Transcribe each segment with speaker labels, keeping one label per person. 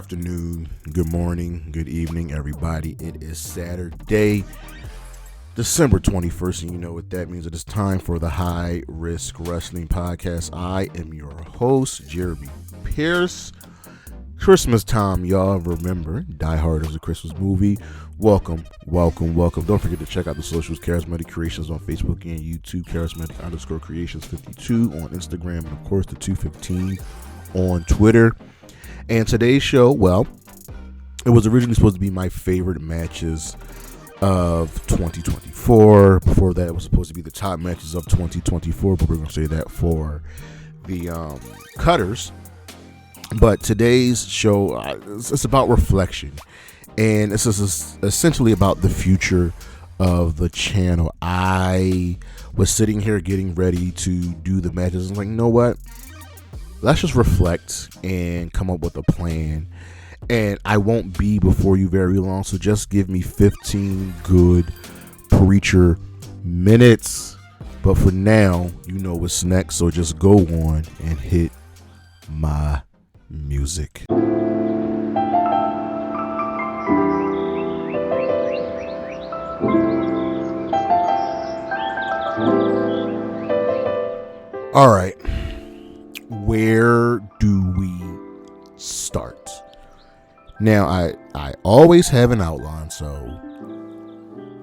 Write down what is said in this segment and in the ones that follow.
Speaker 1: afternoon, good morning, good evening, everybody. It is Saturday, December 21st, and you know what that means. It is time for the High Risk Wrestling Podcast. I am your host, Jeremy Pierce. Christmas time, y'all. Remember, Die Hard is a Christmas movie. Welcome. Don't forget to check out the socials, Charismatic Creations on Facebook and YouTube, Charismatic_Creations52 on Instagram, and of course the 215 on Twitter. And today's show, well, it was originally supposed to be my favorite matches of 2024. Before that, it was supposed to be the top matches of 2024, but we're going to say that for the cutters. But today's show, it's about reflection, and this is essentially about the future of the channel. I was sitting here getting ready to do the matches. I'm like, you know what? Let's just reflect and come up with a plan. And I won't be before you very long, so just give me 15 good preacher minutes. But for now, you know what's next, so just go on and hit my music. All right. Where do we start? Now, I always have an outline, so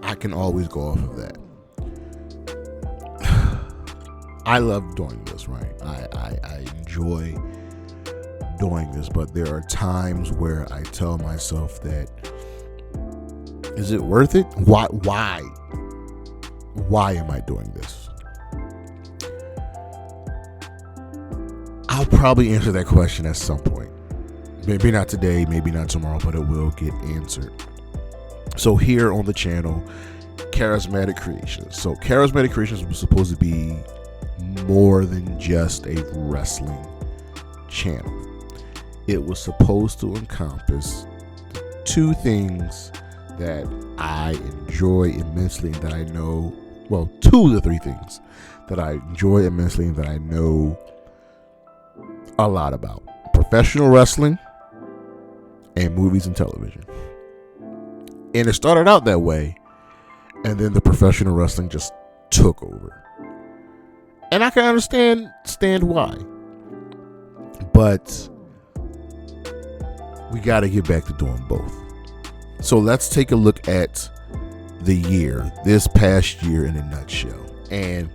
Speaker 1: I can always go off of that. I love doing this, right? I enjoy doing this, but there are times where I tell myself that, is it worth it? Why am I doing this? I'll probably answer that question at some point. Maybe not today, maybe not tomorrow, but it will get answered. So here on the channel, Charismatic Creations. So Charismatic Creations was supposed to be more than just a wrestling channel. It was supposed to encompass two things that I enjoy immensely and that I know, well, two of the three things that I enjoy immensely and that I know a lot about: professional wrestling and movies and television. And it started out that way, and then the professional wrestling just took over. And I can understand why. But we got to get back to doing both. So let's take a look at the year, this past year in a nutshell. And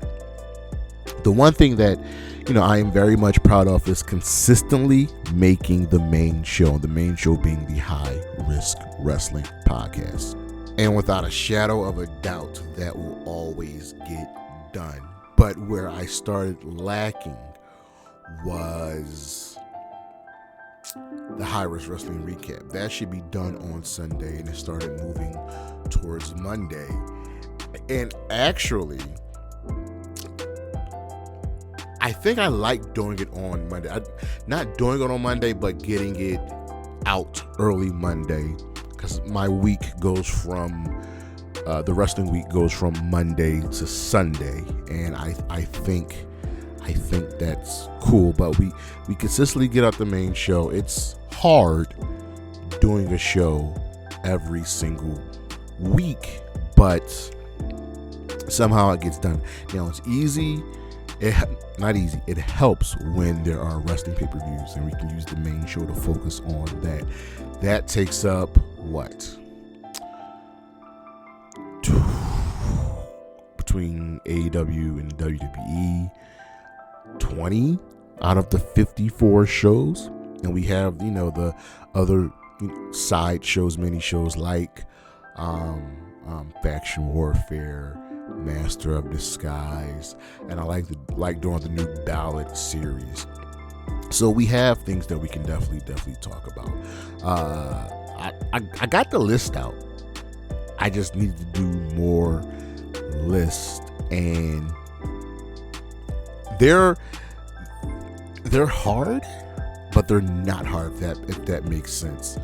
Speaker 1: the one thing that, I am very much proud of is consistently making the main show being the High Risk Wrestling Podcast. And without a shadow of a doubt, that will always get done. But where I started lacking was the High Risk Wrestling Recap. That should be done on Sunday, and it started moving towards Monday. And actually, I think I like doing it on Monday. Not doing it on Monday, but getting it out early Monday, because my week goes from the wrestling week goes from Monday to Sunday, and I think that's cool. But we consistently get out the main show. It's hard doing a show every single week, but somehow it gets done. Now it's easy. Not easy. It helps when there are wrestling pay-per-views, and we can use the main show to focus on that. That takes up what? Between AEW and WWE, 20 out of the 54 shows. And we have, the other side shows, mini shows like Faction Warfare, Master of Disguise, and I like doing the new Ballad series. So we have things that we can definitely talk about. I got the list out. I just need to do more lists, and they're hard, but they're not hard, if that makes sense.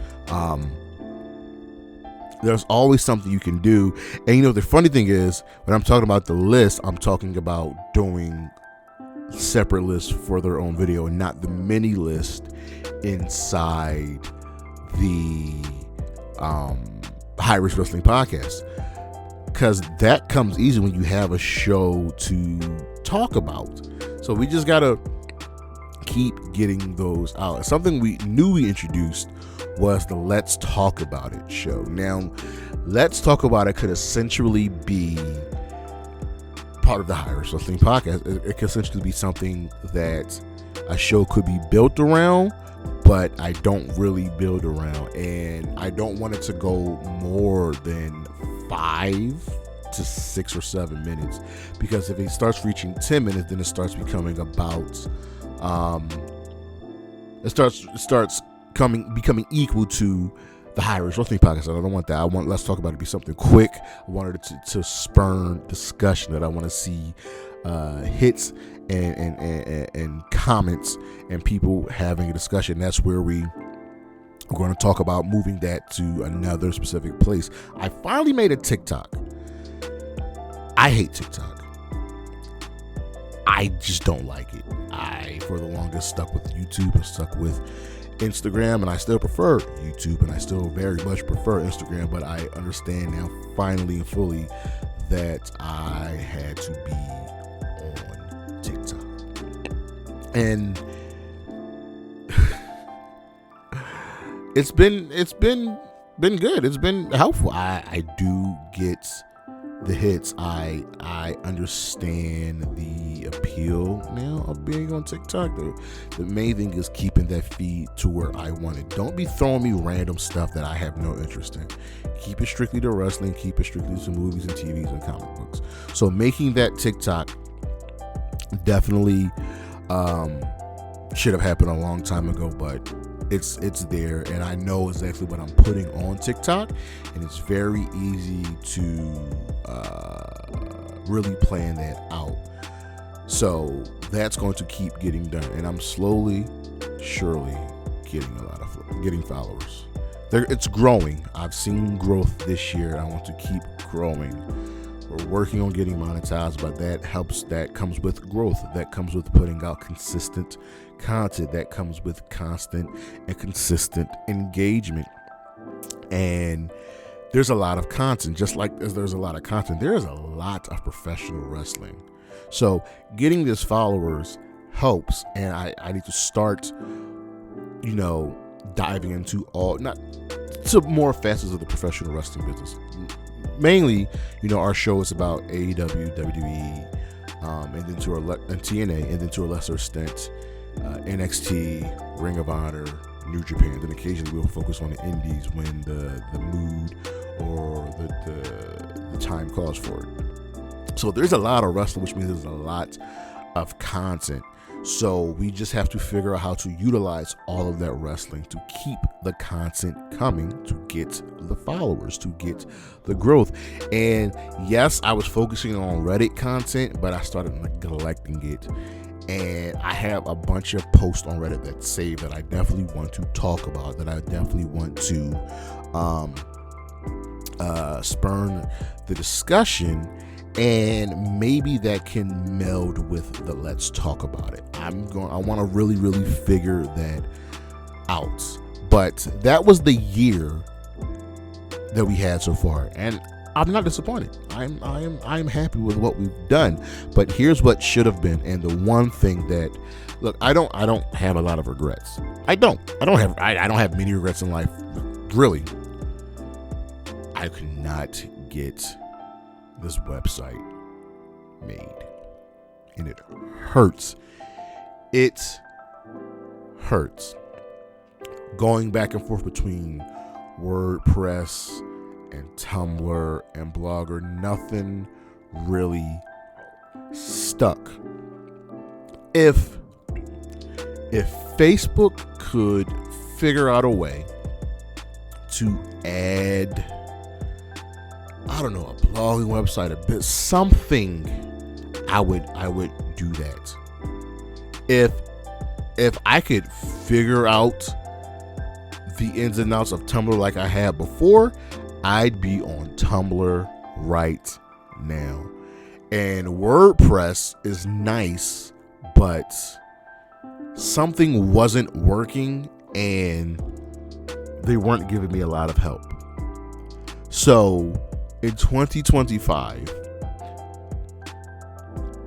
Speaker 1: There's always something you can do. And the funny thing is, when I'm talking about the list, I'm talking about doing separate lists for their own video and not the mini list inside the High Risk Wrestling Podcast, because that comes easy when you have a show to talk about. So we just gotta keep getting those out. Something we introduced was the Let's Talk About It show. Now, Let's Talk About It could essentially be part of the High Risk Wrestling Podcast. It could essentially be something that a show could be built around, but I don't really build around, and I don't want it to go more than 5 to 6 or 7 minutes, because if it starts reaching 10 minutes, then it starts becoming about becoming equal to the High Risk Wrestling Podcast. I don't want that. I want Let's Talk About It to be something quick. I wanted it to spurn discussion, that I want to see hits and comments and people having a discussion. That's where we're going to talk about moving that to another specific place. I finally made a TikTok. I hate TikTok. I just don't like it. I, for the longest, stuck with YouTube and stuck with Instagram, and I still prefer YouTube, and I still very much prefer Instagram, but I understand now finally and fully that I had to be on TikTok. And it's been good. It's been helpful. I do get the hits. I understand the appeal now of being on TikTok. The main thing is keeping that feed to where I want it. Don't be throwing me random stuff that I have no interest in. Keep it strictly to wrestling. Keep it strictly to movies and TVs and comic books. So making that TikTok definitely should have happened a long time ago, but it's there, and I know exactly what I'm putting on TikTok, and it's very easy to really plan that out. So that's going to keep getting done, and I'm slowly, surely getting followers. It's growing. I've seen growth this year, and I want to keep growing. We're working on getting monetized, but that comes with growth. That comes with putting out consistent content. That comes with constant and consistent engagement. And there's a lot of content. Just like as there's a lot of content, there is a lot of professional wrestling. So getting these followers helps, and I need to start, diving into more facets of the professional wrestling business. Mainly, our show is about AEW, WWE, and then and TNA, and then to a lesser extent, NXT, Ring of Honor, New Japan. Then occasionally we'll focus on the indies when the mood or the time calls for it. So there's a lot of wrestling, which means there's a lot of content. So we just have to figure out how to utilize all of that wrestling to keep the content coming, to get the followers, to get the growth. And yes, I was focusing on Reddit content, but I started neglecting it. And I have a bunch of posts on Reddit that say that I definitely want to talk about, that I definitely want to spurn the discussion. And maybe that can meld with the Let's Talk About It. I want to really, really figure that out. But that was the year that we had so far, and I'm not disappointed. I'm happy with what we've done. But here's what should have been, and the one thing that, look, I don't have a lot of regrets. I don't have many regrets in life, really. I could not get this website made, and it hurts. It hurts going back and forth between WordPress and Tumblr and Blogger. Nothing really stuck. If Facebook could figure out a way to add, I don't know, a blogging website, a bit something, I would do that. If I could figure out the ins and outs of Tumblr like I had before, I'd be on Tumblr right now. And WordPress is nice, but something wasn't working, and they weren't giving me a lot of help. So in 2025,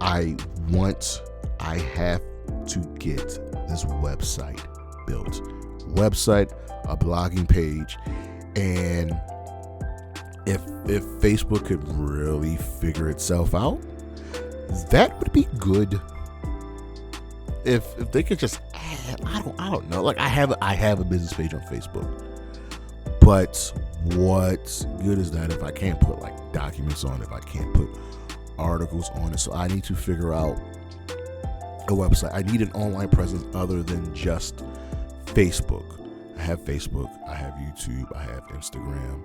Speaker 1: I have to get this website built. Website, a blogging page, and if Facebook could really figure itself out, that would be good. If they could just add, I don't know. Like I have a business page on Facebook, but what good is that if I can't put like documents on it, if I can't put articles on it? So I need to figure out a website. I need an online presence other than just Facebook. I have Facebook, I have YouTube, I have Instagram,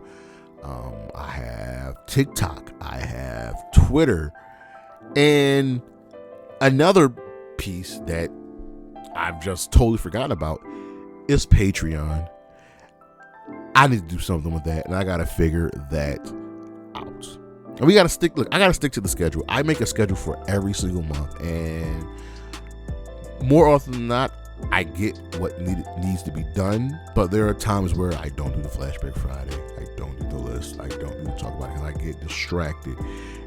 Speaker 1: I have TikTok, I have Twitter, and another piece that I've just totally forgotten about is Patreon. I need to do something with that, and I gotta figure that out. And we gotta stick. Look, I gotta stick to the schedule. I make a schedule for every single month, and more often than not, I get what needs to be done. But there are times where I don't do the Flashback Friday, I don't do the list, I don't do the talk about it, because I get distracted,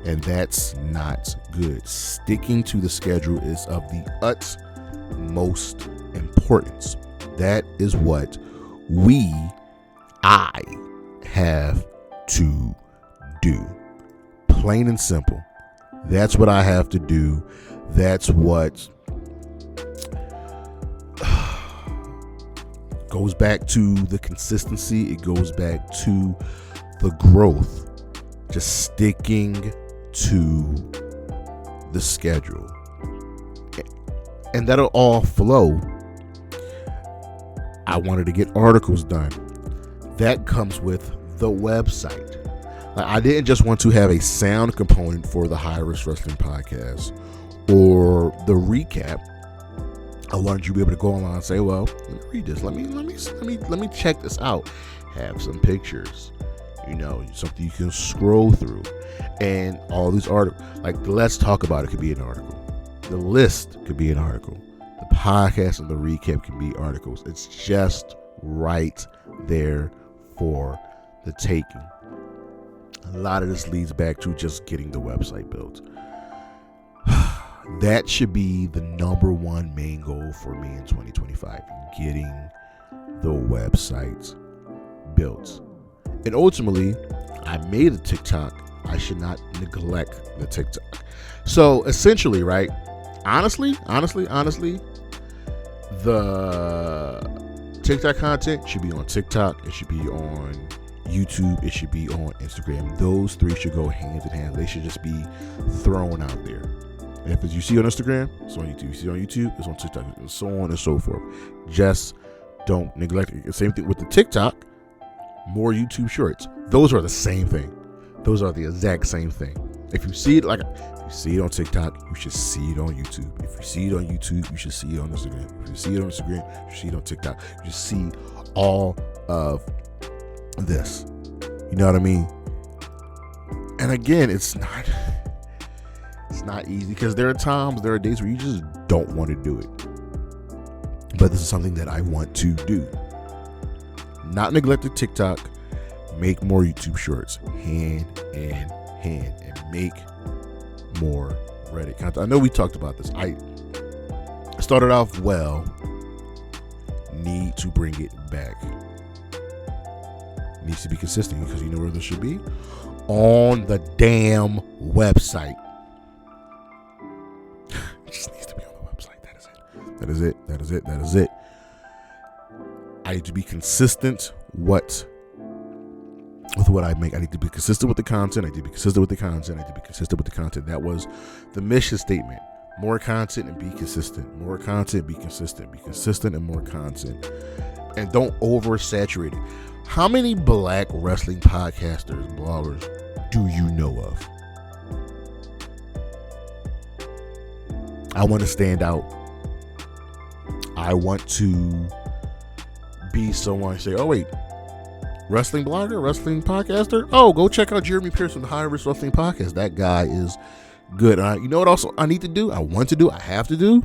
Speaker 1: and that's not good. Sticking to the schedule is of the utmost importance. That is what I have to do. Plain and simple. That's what I have to do. That's what goes back to the consistency. It goes back to the growth. Just sticking to the schedule. And that'll all flow. I wanted to get articles done. That comes with the website. Like, I didn't just want to have a sound component for the High Risk Wrestling Podcast or the recap. I wanted you to be able to go online and say, well, let me read this. Let me check this out. Have some pictures, something you can scroll through, and all these articles. Like the Let's Talk About It could be an article. The list could be an article. The podcast and the recap can be articles. It's just right there for the taking. A lot of this leads back to just getting the website built. That should be the number one main goal for me in 2025, getting the website built. And ultimately, I made a TikTok. I should not neglect the TikTok. So essentially, right? Honestly, the TikTok content should be on TikTok. It should be on YouTube. It should be on Instagram. Those three should go hand in hand. They should just be thrown out there. And if you see on Instagram, it's on YouTube. You see on YouTube, it's on TikTok, and so on and so forth. Just don't neglect it. Same thing with the TikTok. More YouTube shorts. Those are the same thing. Those are the exact same thing. If you see it on TikTok, you should see it on YouTube. If you see it on YouTube, you should see it on Instagram. If you see it on Instagram, you should see it on TikTok. You should see all of this. You know what I mean? And again, it's not easy, because there are days where you just don't want to do it. But this is something that I want to do. Not neglect the TikTok. Make more YouTube shorts hand in hand, and make more Reddit content. I know we talked about this. I started off well. Need to bring it back. Needs to be consistent, because you know where this should be? On the damn website. It just needs to be on the website. That is it. I need to be consistent with what I make. I need to be consistent with the content. That was the mission statement. More content and be consistent. More content, be consistent. Be consistent and more content. And don't oversaturate it. How many black wrestling podcasters, bloggers do you know of? I want to stand out. I want to be someone say, oh wait, wrestling blogger, wrestling podcaster? Oh, go check out Jeremy Pierce from the High Risk Wrestling Podcast. That guy is good. You know what also I need to do? I have to do?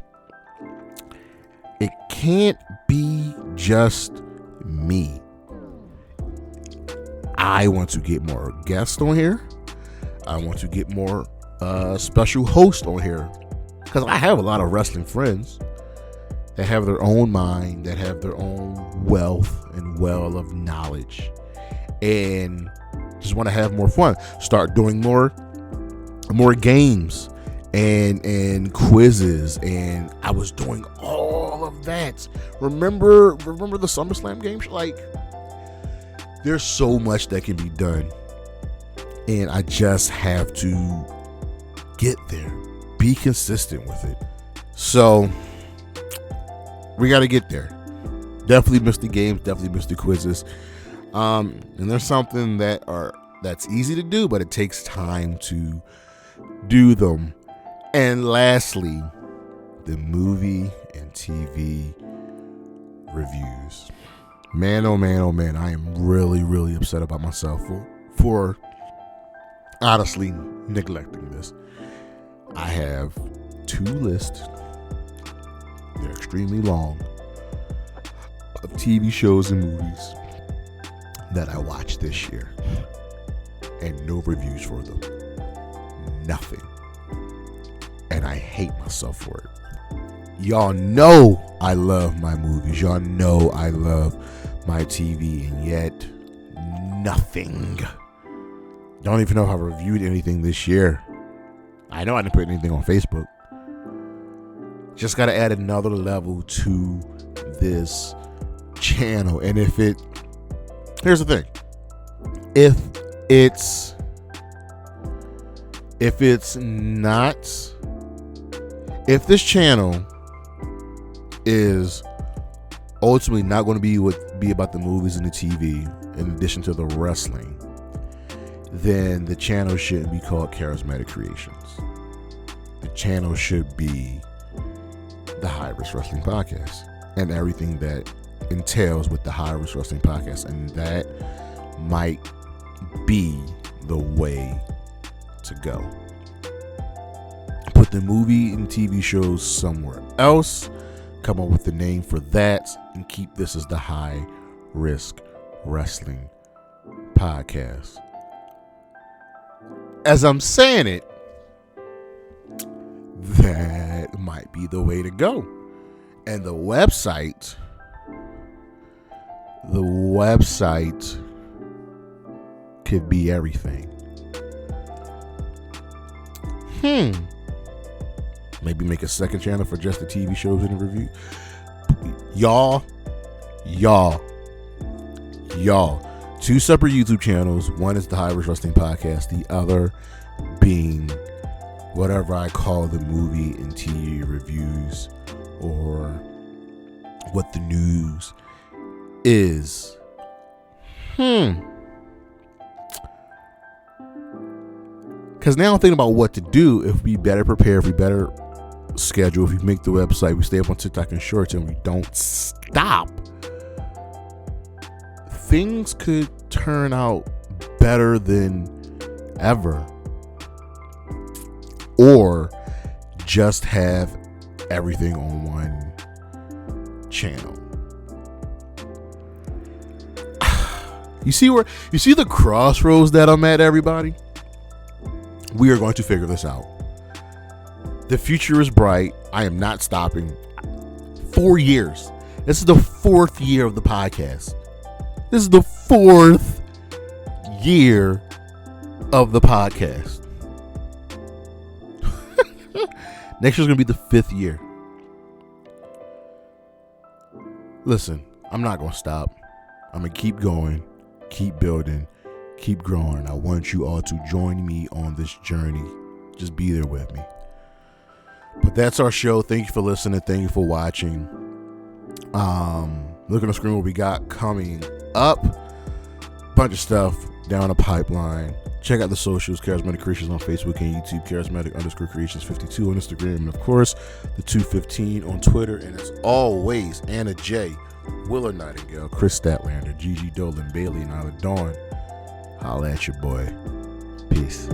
Speaker 1: It can't be just me. I want to get more guests on here. I want to get more special hosts on here, because I have a lot of wrestling friends that have their own mind, that have their own wealth and well of knowledge, and just want to have more fun. Start doing more games and quizzes, and I was doing all of that. Remember the SummerSlam games? Like, there's so much that can be done, and I just have to get there, be consistent with it. So we got to get there. Definitely miss the games, definitely miss the quizzes. And there's something that's easy to do, but it takes time to do them. And lastly, the movie and TV reviews. Man, oh man, oh man, I am really, really upset about myself for honestly neglecting this. I have 2 lists. They're extremely long, of TV shows and movies that I watched this year, and no reviews for them. Nothing. And I hate myself for it. Y'all know I love my movies. Y'all know I love my TV, and yet nothing. Don't even know if I reviewed anything this year. I know I didn't put anything on Facebook. Just got to add another level to this channel. And here's the thing. If this channel is ultimately not going to be about the movies and the TV, in addition to the wrestling, then the channel shouldn't be called Charismatic Creations. The channel should be the High Risk Wrestling Podcast, and everything that entails with the High Risk Wrestling Podcast. And that might be the way to go. Put the movie and TV shows somewhere else, come up with the name for that, and keep this as the High Risk Wrestling Podcast. As I'm saying it, that might be the way to go. And the website could be everything. Maybe make a second channel for just the TV shows and the review. Y'all. 2 separate YouTube channels. One is the High Risk Wrestling Podcast. The other being whatever I call the movie and TV reviews, or what the news is. Because now I'm thinking about what to do. If we better prepare, if we better schedule, if we make the website, we stay up on TikTok and Shorts, and we don't stop, things could turn out better than ever. Or just have everything on one channel. You see the crossroads that I'm at, everybody? We are going to figure this out. The future is bright. I am not stopping. 4 years. This is the 4th year of the podcast. This is the 4th year of the podcast. Next year's going to be the 5th year. Listen, I'm not going to stop. I'm going to keep going, keep building, keep growing. I want you all to join me on this journey. Just be there with me. But that's our show. Thank you for listening. Thank you for watching. Look on the screen what we got coming up. Bunch of stuff down the pipeline. Check out the socials, Charismatic Creations on Facebook and YouTube, Charismatic_Creations52 on Instagram, and of course, the 215 on Twitter. And as always, Anna J, Willa Nightingale, Chris Statlander, Gigi Dolan, Bailey, and Isla Dawn. Holla at your boy. Peace.